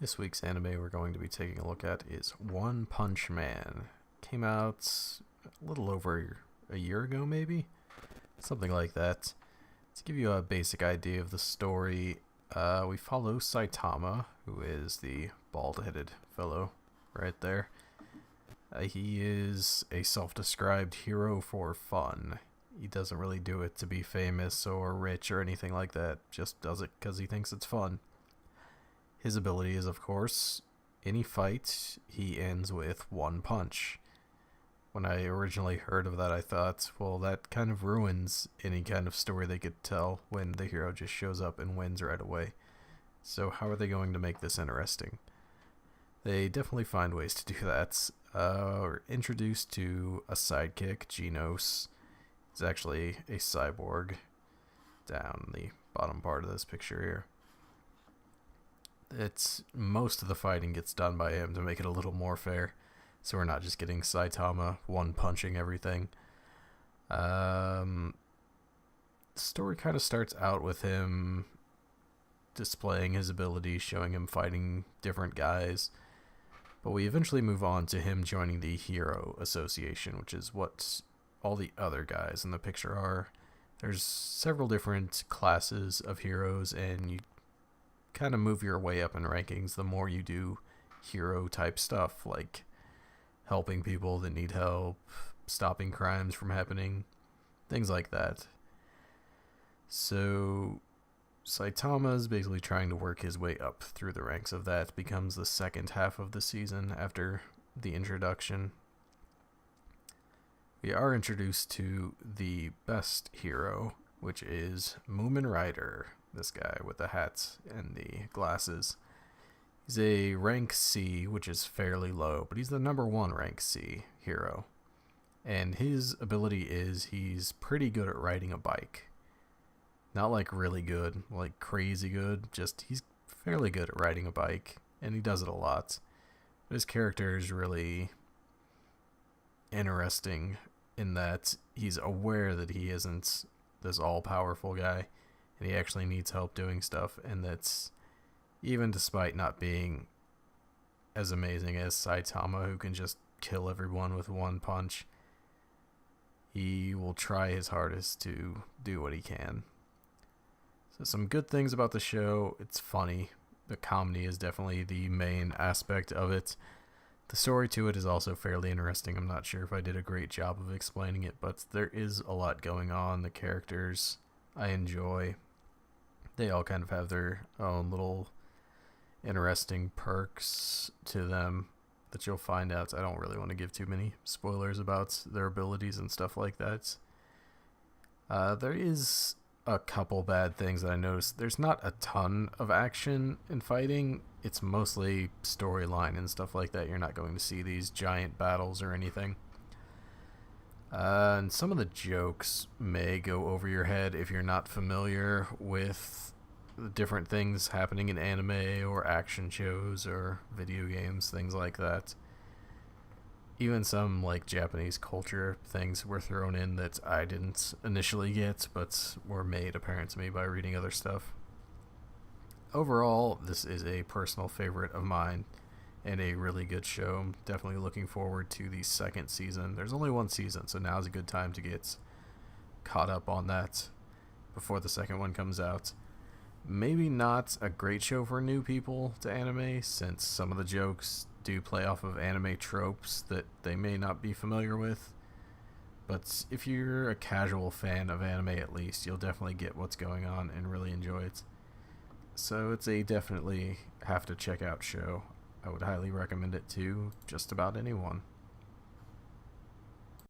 This week's anime we're going to be taking a look at is One Punch Man. Came out a little over a year ago, maybe? Something like that. To give you a basic idea of the story, we follow Saitama, who is the bald headed fellow right there. He is a self described hero for fun. He doesn't really do it to be famous or rich or anything like that, just does it because he thinks it's fun. His ability is, of course, any fight he ends with one punch. When I originally heard of that, I thought, well, that kind of ruins any kind of story they could tell when the hero just shows up and wins right away. So how are they going to make this interesting? They definitely find ways to do that. We're introduced to a sidekick, Genos. He's actually a cyborg down the bottom part of this picture here. It's most of the fighting gets done by him to make it a little more fair, so we're not just getting Saitama one punching everything. The story kind of starts out with him displaying his abilities, showing him fighting different guys, but we eventually move on to him joining the Hero Association, which is what all the other guys in the picture are. There's several different classes of heroes, and you kind of move your way up in rankings the more you do hero type stuff, like helping people that need help, stopping crimes from happening, things like that. So Saitama is basically trying to work his way up through the ranks of that. Becomes the second half of the season after the introduction. We are introduced to the best hero, which is Moomin Rider, this guy with the hat and the glasses. He's a rank C, which is fairly low, but he's the number one rank C hero. And his ability is he's pretty good at riding a bike. Not like really good, like crazy good, just he's fairly good at riding a bike, and he does it a lot. But his character is really interesting in that he's aware that he isn't this all-powerful guy, and he actually needs help doing stuff, and that's even despite not being as amazing as Saitama, who can just kill everyone with one punch. He will try his hardest to do what he can. So some good things about the show: it's funny. The comedy is definitely the main aspect of it. The story to it is also fairly interesting. I'm not sure if I did a great job of explaining it, but there is a lot going on. The characters I enjoy. They all kind of have their own little interesting perks to them that you'll find out. I don't really want to give too many spoilers about their abilities and stuff like that. There is a couple bad things that I noticed. There's not a ton of action in fighting. It's mostly storyline and stuff like that. You're not going to see these giant battles or anything. And some of the jokes may go over your head if you're not familiar with the different things happening in anime or action shows or video games, things like that. Even some like Japanese culture things were thrown in that I didn't initially get, but were made apparent to me by reading other stuff. Overall, this is a personal favorite of mine and a really good show. I'm definitely looking forward to the second season. There's only one season, so now's a good time to get caught up on that before the second one comes out. Maybe not a great show for new people to anime, since some of the jokes do play off of anime tropes that they may not be familiar with. But if you're a casual fan of anime, at least, you'll definitely get what's going on and really enjoy it. So it's a definitely have to check out show. I would highly recommend it to just about anyone.